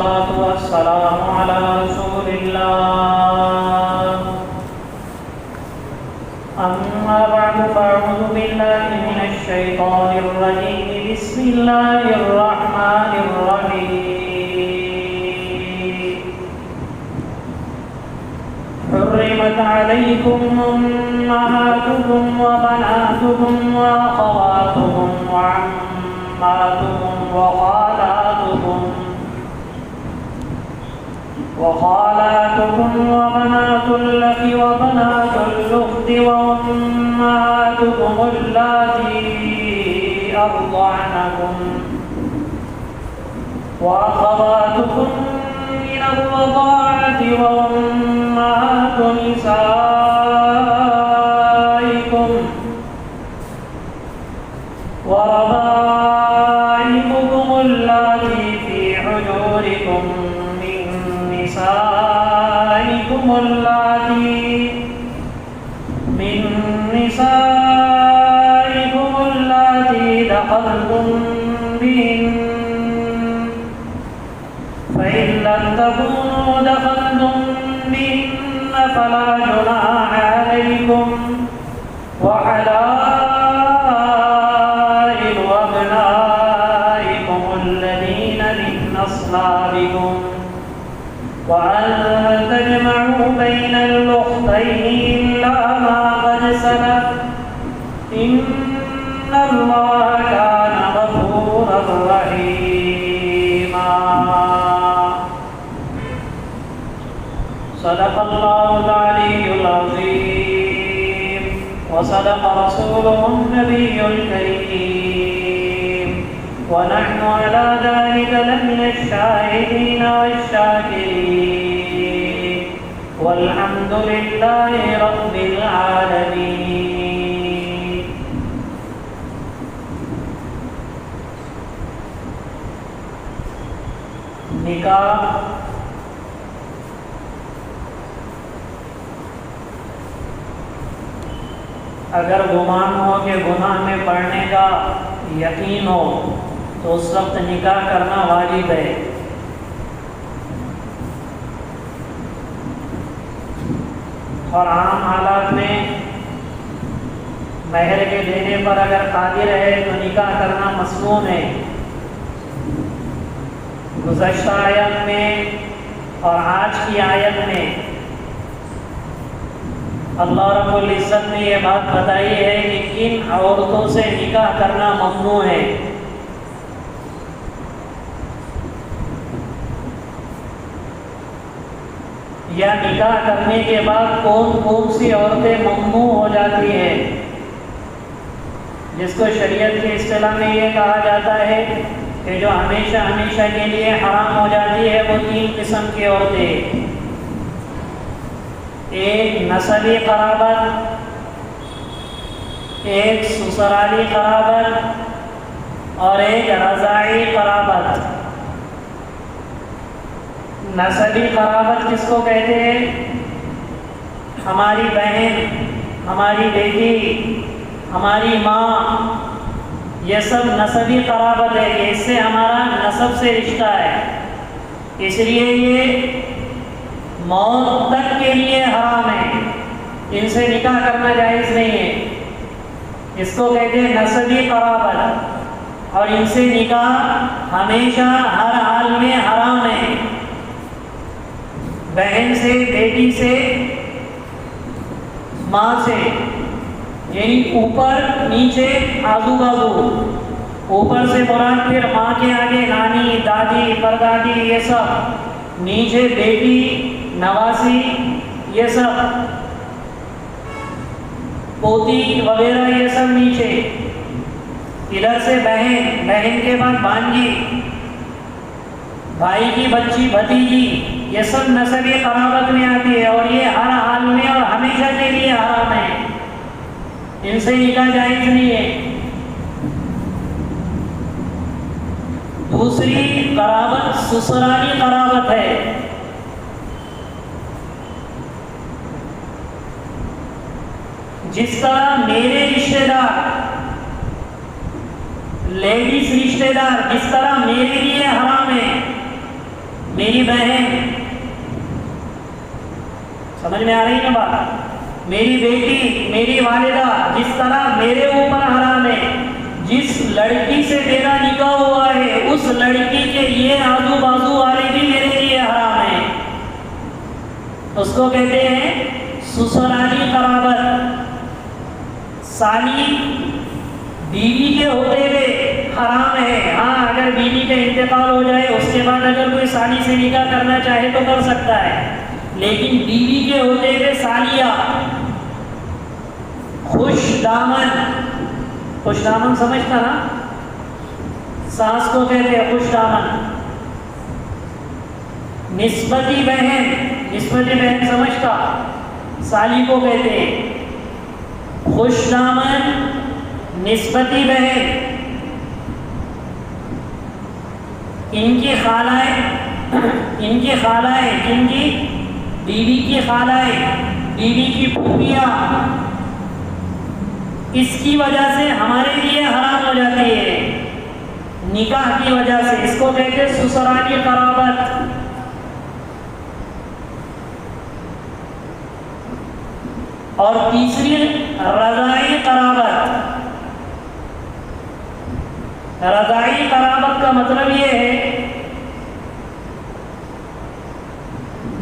والصلاة والسلام على رسول الله. أما بعد فأعوذ بالله من الشيطان الرجيم. بسم الله الرحمن الرحيم. حرمت عليكم أمهاتكم وبناتكم وأخواتكم وعماتكم وخالاتكم وبنات الأخ وبنات الأخت وأمهاتكم اللاتي أرضعنكم وأخواتكم من الرضاعة وأمهات نسائكم وربائبكم اللاتي في حجوركم من نسائكم اللاتي دخلتم بهن، فإن لم تكونوا دخلتم بهن فلا جناح عليكم، وحلائل أبنائكم الذين من أصلابكم، وأن تجمعوا بين الأختين إلا ما قد سلف، إن الله كان غفورا رحيما. صدق الله العلي العظيم وصدق رسوله النبي الكريم، ونحن على ذلك لمن الشاهدين والشاكرين، والحمد لله رب العالمين. نکاح اگر گمان ہو کہ گناہ میں پڑنے کا یقین ہو تو اس وقت نکاح کرنا واجب ہے. اور عام حالات میں مہر کے دینے پر اگر قادر ہے تو نکاح کرنا مسنون ہے. گزشتہ آیت میں اور آج کی آیت میں اللہ رب العزت نے یہ بات بتائی ہے کہ کن عورتوں سے نکاح کرنا ممنوع ہے. یا نکاح کرنے کے بعد کون کون سی عورتیں ممنوع ہو جاتی ہیں، جس کو شریعت کی اصطلاح میں یہ کہا جاتا ہے کہ جو ہمیشہ ہمیشہ کے لیے حرام ہو جاتی ہے. وہ 3 قسم کی عورتیں: ایک نسبی قرابت، ایک سسرالی قرابت اور ایک رضاعی قرابت. نسبی قرابت کس کو کہتے ہیں؟ ہماری بہن، ہماری بیٹی، ہماری ماں، یہ سب نسبی قرابت ہے کہ اس سے ہمارا نسب سے رشتہ ہے، اس لیے یہ موت تک کے لیے حرام ہے. ان سے نکاح کرنا جائز نہیں ہے. اس کو کہتے ہیں نسبی قرابت، اور ان سے نکاح ہمیشہ ہر حال میں حرام ہے. بہن سے، بیٹی سے، ماں سے، یعنی اوپر نیچے آزو بازو. اوپر سے مراد پھر ماں کے آگے نانی، دادی، پردادی، یہ سب. نیچے بیٹی، نواسی، یہ سب، پوتی وغیرہ، یہ سب نیچے. ادھر سے بہن، بہن کے بعد بھانجی، بھائی کی بچی، بھتیجی، یہ سب نسبی قرابت میں آتی ہے، اور یہ ہر حال میں اور ہمیشہ کے لیے حرام ہے. ان سے نکاح جائز نہیں ہے. دوسری قرابت سسرالی قرابت ہے. جس طرح میرے رشتہ دار، لیڈیز رشتہ دار جس طرح میرے لیے حرام ہے، میری بہن، سمجھ میں آ رہی ہے بات، میری بیٹی، میری والدہ، جس طرح میرے اوپر حرام ہے، جس لڑکی سے میرا نکاح ہوا ہے اس لڑکی کے یہ آزو بازو والے بھی میرے لیے حرام ہیں. اس کو کہتے ہیں سسرالی قرابت. سالی بیوی کے ہوتے ہوئے حرام ہے. ہاں اگر بیوی کا انتقال ہو جائے اس کے بعد اگر کوئی سالی سے نکاح کرنا چاہے تو کر سکتا ہے، لیکن بیوی کے ہوتے ہوئے سالیہ. خوش دامن، خوش دامن سمجھتا نا، ساس کو کہتے ہیں خوش دامن. نسبتی بہن، نسبتی بہن سمجھتا، سالی کو کہتے ہیں. خوش دامن، نسبتی بہن، ان کی خالائیں، ان کی خالائیں، جن کی بیوی کی خالائیں، بیوی کی پھوپھیاں، اس کی وجہ سے ہمارے لیے حرام ہو جاتی ہے نکاح کی وجہ سے. اس کو کہتے ہیں سسرالی قرابت. اور تیسری رضاعی قرابت. رضاعی قرابت کا مطلب یہ ہے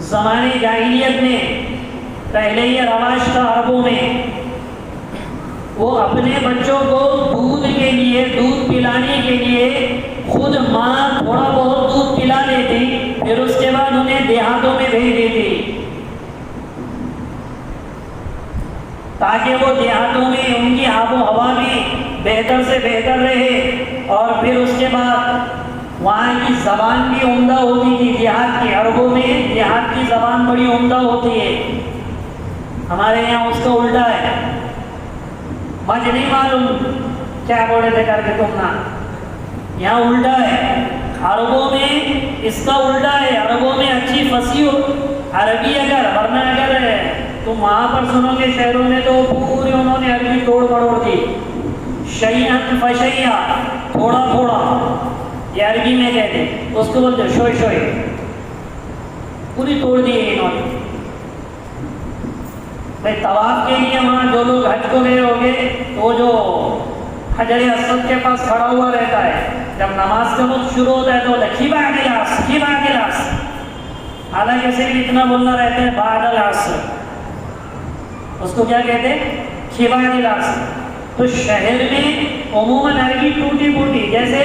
زمانے جاہلیت میں پہلے یہ رواج تھا عربوں میں، وہ اپنے بچوں کو دودھ کے لیے، دودھ پلانے کے لیے خود ماں تھوڑا بہت دودھ پلا لیتی، پھر اس کے بعد انہیں دیہاتوں میں بھیج دیتی تاکہ وہ دیہاتوں میں ان کی آب و ہوا بھی بہتر سے بہتر رہے، اور پھر اس کے بعد وہاں کی زبان بھی عمدہ ہوتی تھی. دیہات کی عربوں میں دیہات کی زبان بڑی عمدہ ہوتی ہے. ہمارے یہاں اس کا الٹا ہے. مجھے نہیں معلوم کیا بولے تھے کر کے تم نا، یہاں الٹا ہے. عربوں میں اس کا الٹا ہے. عربوں میں اچھی فصیح عربی اگر، ورنہ اگر تم وہاں پر سنو گے شہروں میں تو پوری انہوں نے عربی توڑ مڑوڑ دی. شیئن فشیہ، تھوڑا تھوڑا، یہ عربی میں کہتے ہیں. اس کو بولتے شوئی شوئی، پوری توڑ دی ہے انہوں نے. بھائی طواف کے لیے وہاں جو لوگ حج کو گئے ہوگے تو وہ جو حجر اسود کے پاس کھڑا ہوا رہتا ہے، جب نماز کا وقت شروع ہوتا ہے تو کھیبا گلاس، کھیبا گلاس، حالانکہ صرف اتنا بولنا رہتا ہے بعد العصر. اس کو کیا کہتے ہیں؟ کھیبا گلاس. تو شہر میں عموماً عربی ٹوٹی پھوٹی، جیسے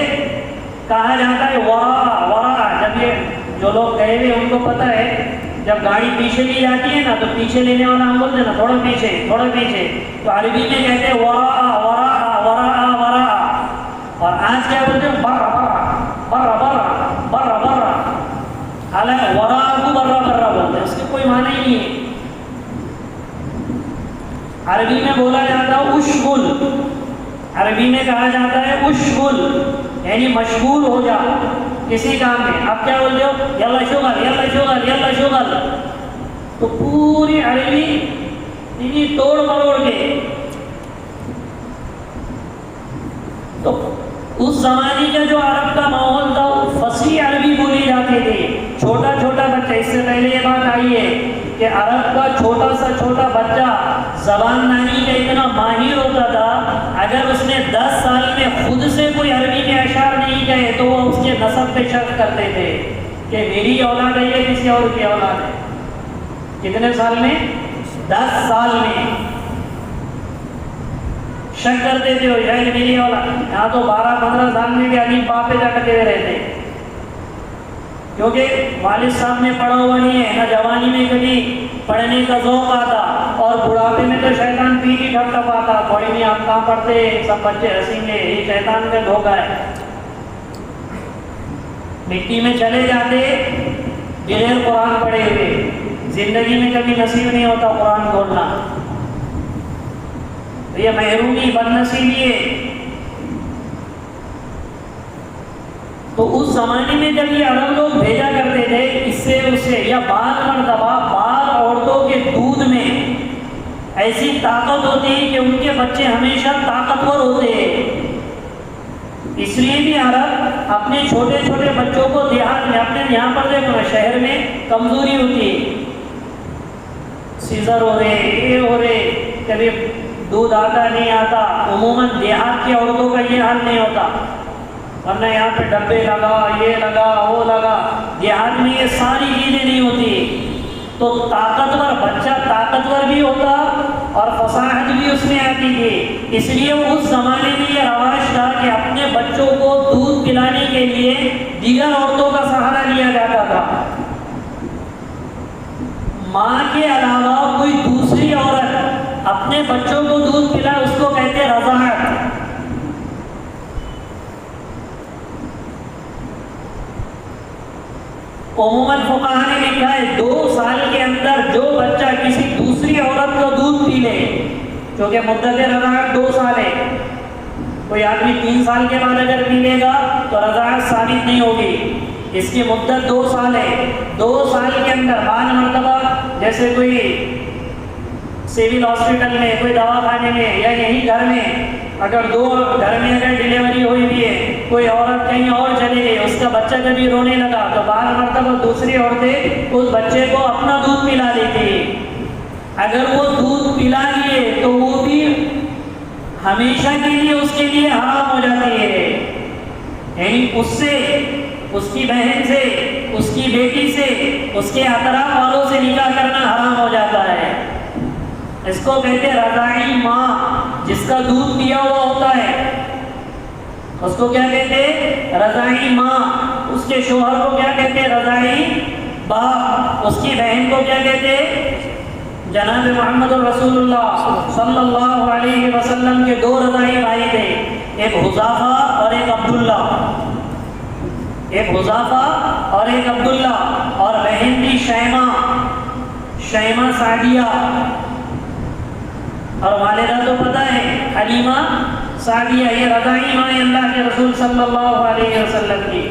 کہا جاتا ہے ورا ورا. جب یہ جو لوگ گئے ہوئے ان کو پتہ ہے جب گاڑی پیچھے لی جاتی ہے نا تو پیچھے لینے والا ہم بولتے ہیں نا تھوڑا پیچھے تھوڑا پیچھے، تو عربی میں کہتے ہیں ورا ورا ورا ورا. اور آج کیا بولتے ہیں؟ برا برا برا برا برا برا. حالانکہ ورا کو برا برا بولتے ہیں، اس کے کوئی معنی ہی نہیں ہے. عربی میں بولا جاتا ہے اشغل. عربی میں کہا جاتا ہے اشغل، یعنی مشغول ہو جا کسی کام میں. آپ کیا بولتے ہو؟ یلا شغل، یلا شغل، یلا شغل. تو پوری عربی توڑ مروڑ کے. تو اس زمانے کا جو عرب کا ماحول تھا وہ فصیح عربی بولی جاتی تھی. چھوٹا چھوٹا بچہ، اس سے پہلے یہ بات آئی ہے کہ عرب کا چھوٹا سا چھوٹا بچہ زبان دانی کا اتنا ماہر ہوتا تھا، اگر اس نے 10 سال میں خود سے کوئی عربی کے اشعار نہیں کہے تو وہ اس کے نسب پہ شک کرتے تھے کہ میری اولاد ہے یا کسی اور کی اولاد ہے. کتنے سال میں؟ 10 سال میں شک کرتے تھے وہ شاید میری اولاد. یہاں تو 12-15 سال میں بھی عجیب باپ پہ جا کر کے رہتے، کیونکہ والد صاحب نے پڑھا ہوا نہیں ہے، نہ جوانی میں کبھی پڑھنے کا ذوق آتا، اور بڑھاپے میں تو شیطان پیٹ ہی ٹھپ ٹھپ آتا. کوئی نہیں آپ کہاں پڑھتے، سب بچے ہنسیں گے، یہ شیطان کا دھوکہ ہے. مٹی میں چلے جاتے بغیر قرآن پڑھے ہوئے. زندگی میں کبھی نصیب نہیں ہوتا قرآن کھولنا. یہ محرومی، بد نصیبی ہے. تو اس زمانے میں جب یہ عرب لوگ بھیجا کرتے تھے اس سے اسے، یا بعض مرتبہ بعض عورتوں کے دودھ میں ایسی طاقت ہوتی ہے کہ ان کے بچے ہمیشہ طاقتور ہوتے ہیں. اس لیے بھی عرب اپنے چھوٹے چھوٹے بچوں کو دیہات میں، اپنے یہاں پر دیکھو نا شہر میں کمزوری ہوتی ہے، سیزر ہو رہے، یہ ہو رہے، کبھی دودھ آتا نہیں آتا. عموماً دیہات کی عورتوں کا یہ حال نہیں ہوتا، ورنہ یہاں پہ ڈبے لگا، یہ لگا، وہ لگا. دیہات میں یہ ساری چیزیں نہیں ہوتی. تو طاقتور بچہ طاقتور بھی ہوتا اور فصاحت بھی اس میں آتی تھی. اس لیے اس زمانے میں یہ رواج تھا کہ اپنے بچوں کو دودھ پلانے کے لیے دیگر عورتوں کا سہارا لیا جاتا تھا. ماں کے علاوہ کوئی دوسری عورت اپنے بچوں کو دودھ پلائے اس کو کہتے رضاعت. عموماً فقہاء نے لکھا ہے 2 سال کے اندر جو بچہ کسی دوسری عورت کو دودھ پی لے، کیونکہ مدت رضاعت 2 سال ہے، کوئی آدمی 3 سال کے بعد اگر پی لے گا تو رضاعت ثابت نہیں ہوگی. اس کی مدت 2 سال ہے. 2 سال کے اندر بعض مرتبہ جیسے کوئی سول ہاسپٹل میں، کوئی دواخانے میں یا یہیں گھر میں، اگر گھر میں اگر ڈیلیوری ہوئی بھی ہے، کوئی عورت کہیں اور چلی گئی، اس کا بچہ کبھی رونے لگا تو بعض مرتبہ دوسری عورتیں اس بچے کو اپنا دودھ پلا دیتی. اگر وہ دودھ پلا لیے تو وہ بھی ہمیشہ کے لیے اس کے لیے حرام ہو جاتی ہے. یعنی اس سے، اس کی بہن سے، اس کی بیٹی سے، اس کے اطراف والوں سے نکاح کرنا حرام ہو جاتا ہے. اس کو کہتے ہیں رضاعی ماں، جس کا دودھ پیا ہوا ہوتا ہے اس کو کیا کہتے ہیں؟ رضاعی ماں. اس کے شوہر کو کیا کہتے ہیں؟ رضاعی باپ. اس کی بہن کو کیا کہتے ہیں؟ جناب محمد رسول اللہ صلی اللہ علیہ وسلم کے 2 رضاعی بھائی تھے، ایک حذافہ اور ایک عبداللہ. ایک حذافہ اور ایک عبداللہ. اور بہن تھی شیمہ سعدیہ. اور والدہ تو پتہ ہے حلیمہ سعدیہ. یہ رضاعی ماں اللہ کے رسول صلی اللہ علیہ وسلم کی.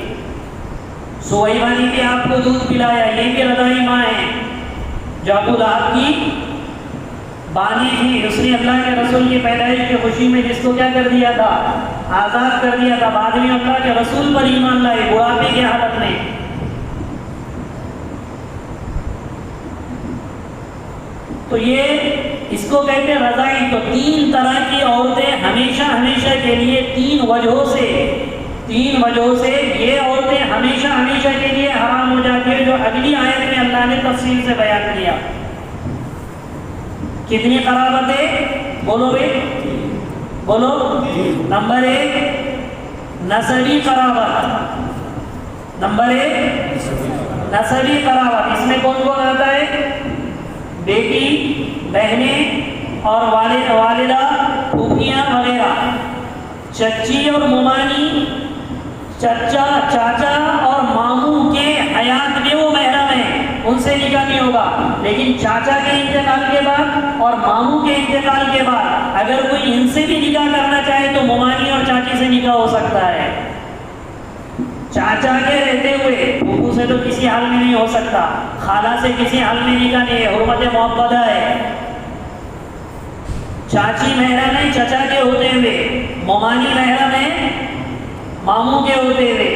سویبہ نے بھی آپ کو دودھ پلایا، یہ بھی رضاعی ماں ہے. جو ابو لہب کی بانی تھی، اس نے اللہ کے رسول کی پیدائش کی خوشی میں جس کو کیا کر دیا تھا؟ آزاد کر دیا تھا. بعد میں اللہ کے رسول پر ایمان لائے بڑھاپے کی حالت میں. تو یہ اس کو کہتے ہیں رضاعی. تو 3 طرح کی عورتیں ہمیشہ کے لیے 3 وجہوں سے یہ عورتیں ہمیشہ کے لیے حرام ہو جاتی ہیں، جو اگلی آیت میں اللہ نے تفصیل سے بیان کیا. کتنی قرابتیں؟ بولو بھائی، بولو. نمبر 1 نسبی قرابت. نمبر 1 نسبی قرابت. اس میں کون کون آتا ہے؟ بیٹی، بہنیں اور والدہ، پھوپھیاں وغیرہ. چچی اور ممانی، چچا، چاچا اور ماموں کے حیات میں وہ محرم ہیں، ان سے نکاح نہیں ہوگا. لیکن چاچا کے انتقال کے بعد اور ماموں کے انتقال کے بعد اگر کوئی ان سے بھی نکاح کرنا چاہے تو ممانی اور چاچی سے نکاح ہو سکتا ہے. چاچا کے رہتے ہوئے پھوپھو سے تو کسی حال میں نہیں ہو سکتا. خالہ سے کسی حال میں نکاح نہیں ہے، حرمت محبتہ ہے. چاچی محرم ہے چچا کے ہوتے ہوئے، ممانی محرم ہے ماموں کے ہوتے ہوئے.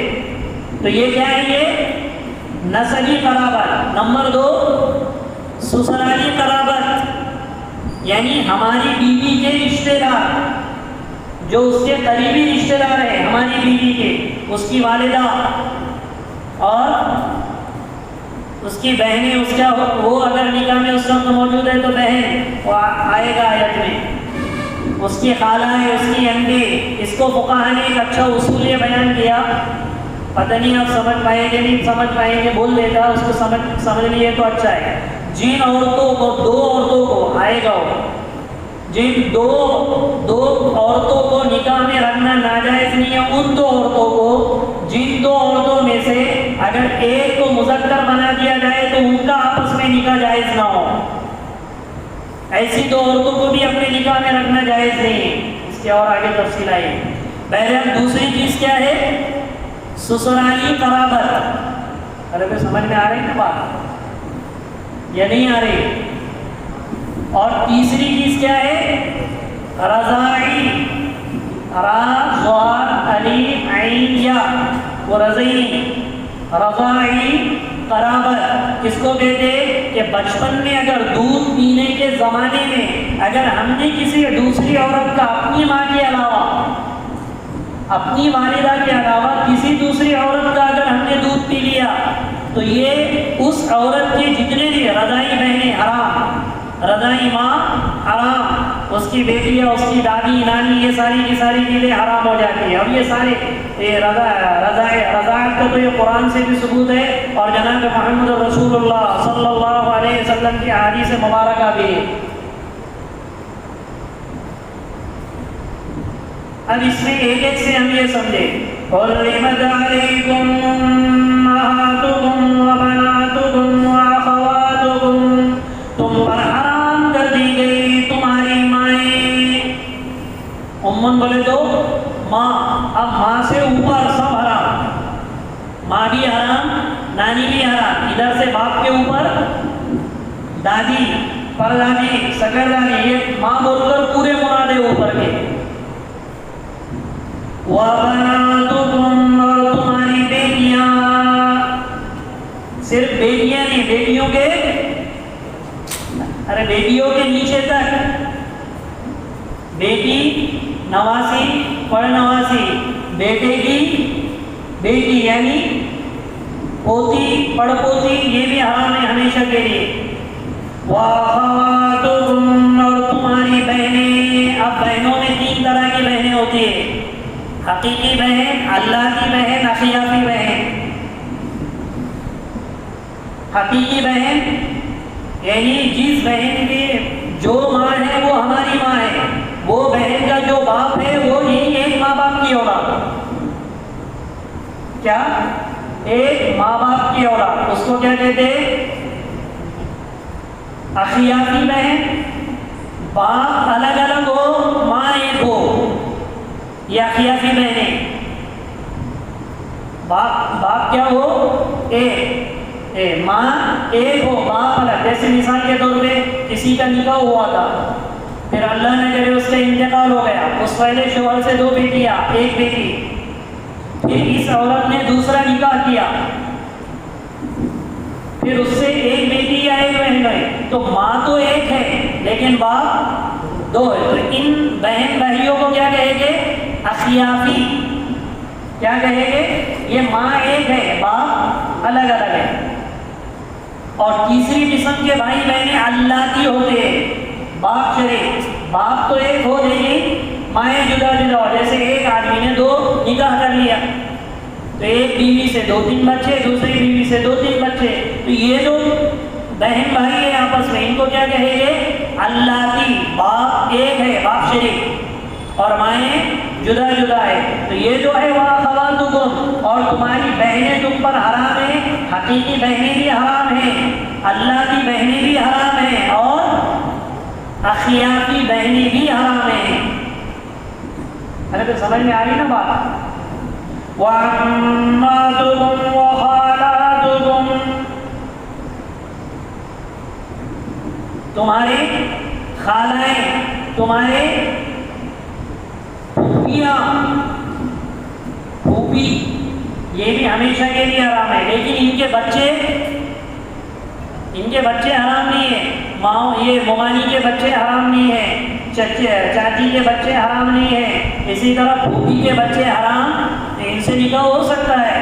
تو یہ کیا ہے؟ یہ نسبی قرابت. نمبر 2 سسرالی قرابت، یعنی ہماری بیوی کے رشتے دار، جو اس کے قریبی رشتے دار ہیں ہماری بیوی کے، اس کی والدہ اور اس کی بہنیں. اس کا وہ اگر نکاح میں اس وقت موجود ہے تو بہن وہ آئے گا آیت میں. اس کی خالہ ہے، اس کی انڈی. اس کو فقہاء نے ایک اچھا اصول یہ بیان کیا، پتہ نہیں آپ سمجھ پائیں گے نہیں سمجھ پائیں گے، بول دیتا اس کو سمجھ لیے تو اچھا ہے. جن عورتوں کو 2 عورتوں کو آئے گا، جن دو عورتوں کو نکاح میں رکھنا ناجائز نہیں ہے، ان 2 عورتوں کو، جن 2 عورتوں میں سے اگر ایک کو مذکر بنا دیا جائے تو ان کا آپس میں نکاح جائز نہ ہو. ایسی 2 عورتوں کو بھی اپنے نکاح میں رکھنا جائز نہیں ہے. اس کے اور آگے تفصیل آئی. بہرحال دوسری چیز کیا ہے؟ سسرالی قرابت. ارے بھائی سمجھ میں آ رہی ہے نا بات یا نہیں آ رہی؟ اور تیسری چیز کیا ہے؟ رضاعی. را ضاد الف عین یا وہ رضاعی. رضاعی قرابت کس کو کہتے ہیں کہ بچپن میں اگر دودھ پینے کے زمانے میں اگر ہم نے کسی دوسری عورت کا اپنی ماں کے علاوہ اپنی والدہ کے علاوہ کسی دوسری عورت کا اگر ہم نے دودھ پی لیا تو یہ اس عورت کے جتنے بھی رضائی بہنیں حرام، رضائی ماں حرام، اس کی بیٹی یا اس کی دادی نانی یہ ساری کی ساری چیزیں حرام ہو جاتی ہیں. اور یہ سارے رضاعت کا تو یہ قرآن سے بھی ثبوت ہے اور جناب محمد رسول اللہ صلی اللہ علیہ وسلم کی احادیث مبارکہ بھی ہے. اب اس میں ایک ایک سے ہم یہ سمجھے حرمت علیکم امہاتکم وبناتکم واخواتکم، تم پر حرام کر دی گئی تمہاری مائیں. امن بولے تو ماں، اب ماں سے اوپر سب حرام، ماں بھی حرام، نانی بھی حرام، ادھر سے باپ کے اوپر دادی، پردادی، سگر دادی، یہ ماں بول کر پورے مراد ہے اوپر کے. وَبَنَاتُكُمْ، اور تمہاری بیٹیاں، صرف بیٹیاں نہیں، بیٹیوں کے بیٹیوں کے نیچے تک، بیٹی نواسی پڑ نواسی، بیٹے کی بیٹی یعنی پوتی پڑ پوتی، یہ بھی حرام ہے ہمیشہ کے لیے. وَأَخَوَاتُكُمْ، اور تمہاری بہنیں. اب بہنوں میں 3 طرح کی بہنیں ہوتی ہیں، حقیقی بہن، اللہ کی بہن، اخیافی بہن. حقیقی بہن یعنی جس بہن کی جو ماں ہے وہ ہماری ماں ہے، وہ بہن کا جو باپ ہے وہ یہی ایک ماں باپ کی اولاد. کیا؟ ایک ماں باپ کی اولاد. اس کو کیا کہتے ہیں؟ اخیافی بہن. باپ الگ الگ ہو، ماں ایک ہو، یہ اخیافی بہنیں. باپ کیا ہو؟ ایک، ماں ایک ہو، باپ الگ. جیسے مثال کے طور پہ کسی کا نکاح ہوا تھا، پھر اللہ نے کرے اس کا انتقال ہو گیا، اس پہلے شوہر سے 2 بیٹیاں، 1 بیٹی، پھر اس عورت نے دوسرا نکاح کیا، پھر اس سے 1 بیٹی یا 1 بہن ہے، تو ماں تو ایک ہے لیکن باپ 2 ہے. تو ان بہن بھائیوں کو کیا کہیں گے؟ اخیافی. کیا کہیں گے؟ یہ ماں ایک ہے، باپ الگ الگ ہے. اور تیسری قسم کے بھائی بہنیں اللہ کی ہوتے ہیں، باپ شریک. باپ تو ایک ہو لیکن مائیں جدا جدا ہو. جیسے ایک آدمی نے 2 نکاح کر لیا، تو ایک بیوی سے 2-3 بچے، دوسری بیوی سے 2-3 بچے، تو یہ جو بہن بھائی ہیں آپس میں، ان کو کیا کہیں گے؟ اللہ کی. باپ ایک ہے، باپ شریک، اور مائیں جدا جدا ہے. تو یہ جو ہے وَأَخَوَاتُكُمْ، اور تمہاری بہنیں تم پر حرام ہیں. حقیقی بہنیں بھی حرام ہیں، اللہ کی بہنیں بھی حرام ہیں، اور اخیافی بہنیں بھی حرام ہیں. ارے تو سمجھ میں آ رہی نا بات؟ وَعَمَّاتُكُمْ وَخَالَاتُكُمْ، تمہارے خالائیں، تمہارے پھوپھیاں، پھوپھی، یہ بھی ہمیشہ کے لیے حرام ہے. لیکن ان کے بچے حرام نہیں ہیں. یہ ممانی کے بچے حرام نہیں ہیں، چاچی کے بچے حرام نہیں ہیں. اسی طرح پھوپھی کے بچے حرام، ان سے نکاح ہو سکتا ہے.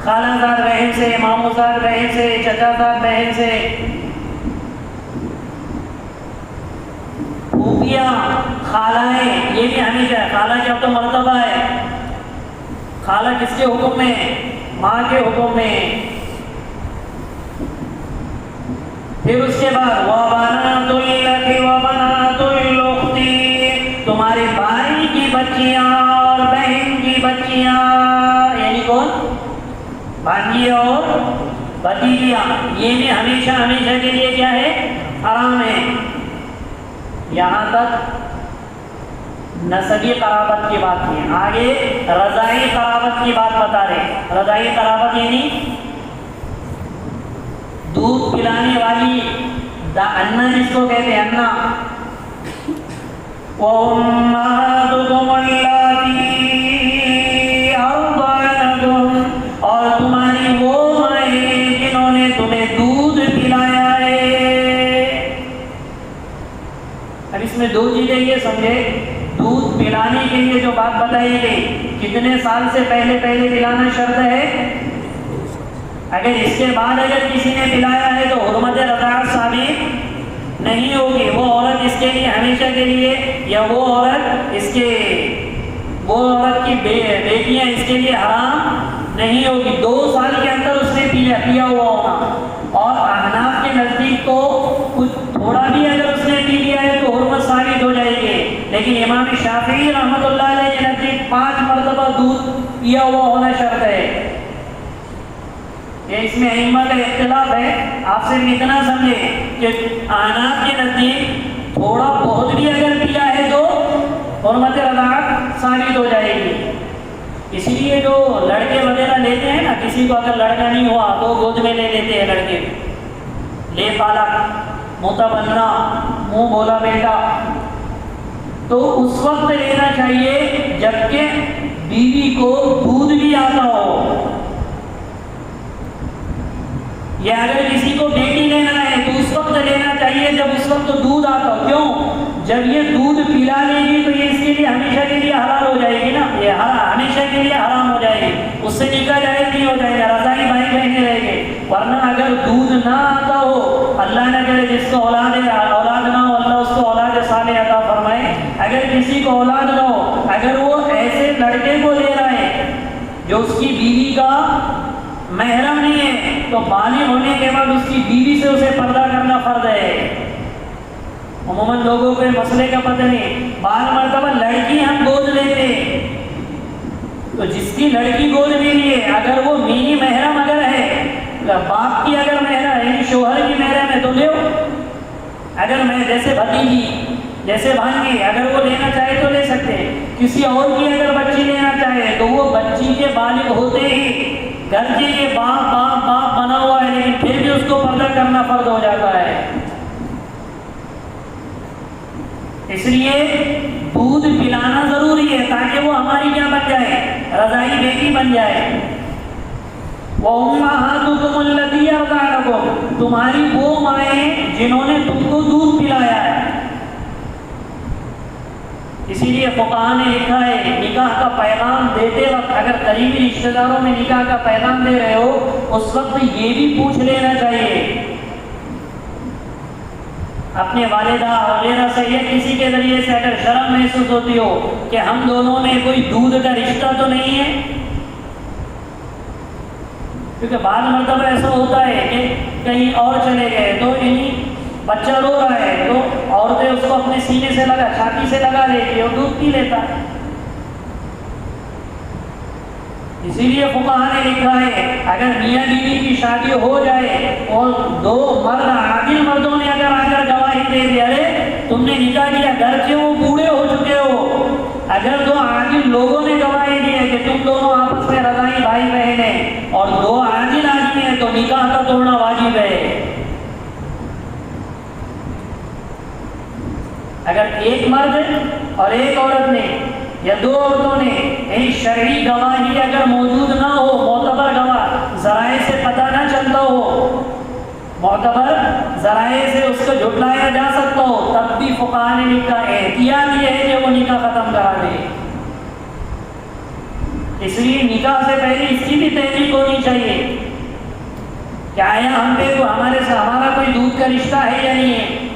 خالہ زاد بہن سے، ماموں زاد بہن سے، چچا زاد بہن سے. پھوپھیاں، خالائیں، یہ بھی ہمیشہ. خالہ کیا تو مرتبہ ہے. خالہ کس کے حکم میں؟ ماں کے حکم میں. پھر اس کے بعد وَبَنَاتُ الْأَخِ وَبَنَاتُ الْأُخْتِ، تمہارے بھائی کی بچیاں اور بہن کی بچیاں. یعنی کون؟ بھانجی اور بھتیجیاں. یہ بھی ہمیشہ کے لیے کیا ہے؟ حرام ہے. یہاں تک نسبی قرابت کی بات کی ہے. آگے رضاعی قرابت کی بات بتا رہے. رضاعی قرابت یعنی دودھ پلانے والی انا، جس کو کہتے ہیں انا. وَأُمَّهَاتُكُمُ اللَّاتِي أَرْضَعْنَكُمْ، اور تمہاری وہ سمجھے دودھ پلانے کے لیے جو بات بتائی گئی کتنے سال سے پہلے پلانا شرط ہے؟ اگر اس کے بعد اگر کسی نے پلایا ہے تو حرمت رضاعت ثابت نہیں ہوگی. وہ عورت اس کے لیے ہمیشہ کے لیے یا وہ عورت کی بیٹیاں اس کے لیے حرام نہیں ہوگی. 2 سال کے اندر اس نے پیا ہوا ہونا. اور احناف کے نزدیک تو کچھ تھوڑا بھی اگر اس نے پی لیا ہے تو حرمت ثابت ہو جائے گی. لیکن امام شافعی رحمۃ اللہ علیہ کے نزدیک 5 مرتبہ دودھ پیا ہوا ہونا شرط ہے. یہ اس میں ائمہ کا اختلاف ہے. آپ صرف اتنا سمجھیں کہ احناف کے نزدیک تھوڑا بہت بھی اگر پیا ہے تو حرمت رضاعت ثابت ہو جائے گی. اس لیے جو لڑکے وغیرہ لیتے ہیں نا, کسی کو اگر لڑکا نہیں ہوا تو گود میں لے لیتے ہیں لڑکے, لے پالا متبنا منہ بولا بیٹا, تو اس وقت لینا چاہیے جبکہ بیوی کو دودھ بھی آتا ہو. یا اگر کسی کو بیٹی لینا ہے تو اس وقت لینا چاہیے جب اس وقت دودھ آتا ہو. کیوں؟ جب یہ دودھ پلا لے گی تو یہ اس کے لیے ہمیشہ کے لیے حلال ہو جائے گی نا, یہ ہمیشہ کے لیے حرام ہو جائے گی, اس سے نکاح جائز نہیں ہو جائے گا, رضائی بھائی بہنیں رہیں گے. ورنہ اگر دودھ نہ آتا ہو, اللہ نہ کرے جس کو اولاد نہ ہو اللہ اس کو اولاد صالح عطا فرمائے, اگر کسی کو اولاد نہ ہو, اگر وہ ایسے لڑکے کو لے رہا ہے جو اس کی بیوی کا محرم نہیں ہے تو بالغ ہونے کے بعد اس کی بیوی سے اسے پردہ کرنا فرض ہے. عموماً لوگوں کو مسئلے کا پتہ نہیں. بعض مرتبہ لڑکی ہم گود لیتے تو جس کی لڑکی گود میں لیے اگر وہ مینی محرم اگر ہے, باپ کی اگر محرم یعنی شوہر کی محرم ہے تو لے. اگر میں جیسے بھتیجی جیسے بھانجی اگر وہ لینا چاہے تو لے سکتے. کسی اور کی اگر بچی لینا چاہے تو وہ بچی کے بالغ ہوتے ہی گھر کے باپ بنا ہوا ہے لیکن پھر بھی اس کو پردہ کرنا فرض ہو جاتا ہے. اس لیے دودھ پلانا ضروری ہے تاکہ وہ ہماری کیا بن جائے, رضائی بیٹی بن جائے. وَأُمَّهَاتُكُمُ اللَّاتِي أَرْضَعْنَكُمْ, تمہاری وہ مائیں جنہوں نے تم کو دودھ پلایا ہے. اسی لیے فقہاء نے لکھا ہے نکاح کا پیغام دیتے وقت اگر قریبی رشتہ داروں میں نکاح کا پیغام دے رہے ہو اس وقت یہ بھی پوچھ لینا چاہیے اپنے والدہ وغیرہ سے یا کسی کے ذریعے سے اگر شرم محسوس ہوتی ہو کہ ہم دونوں میں کوئی دودھ کا رشتہ تو نہیں ہے. کیونکہ بعض مرتبہ ایسا ہوتا ہے کہ کہیں اور چلے گئے تو بچہ رو رہا ہے تو عورتیں اس کو اپنے سینے سے لگا چھاتی سے لگا لیتی اور دودھ پی لیتا. اسی لیے فقہاء نے لکھا ہے اگر میاں بیوی کی شادی ہو جائے اور 2 مرد عادل مردوں نے اگر آ کر گواہی دے دی ارے تم نے نکاح کیا گھر کے وہ بوڑھے ہو چکے ہو, اگر 2 عادل لوگوں نے گواہی دی ہے کہ تم دونوں آپس میں رضائی بھائی بہن ہیں اور 2 عادل آدمی ہیں تو نکاح کا توڑنا واجب ہے. اگر ایک مرد اور ایک عورت نے یا 2 عورتوں نے یعنی شرعی گواہی اگر موجود نہ ہو, معتبر گواہ ذرائع سے پتہ نہ چلتا ہو, معتبر ذرائع سے اس کو جھٹلایا جا سکتا ہو, تب بھی فقہاء نے لکھا احتیاط یہ ہے کہ وہ نکاح ختم کرا دے. اس لیے نکاح سے پہلے اس کی بھی تحقیق ہونی چاہیے کہ آیا ہم پہ ہمارا کوئی دودھ کا رشتہ ہے یا نہیں ہے.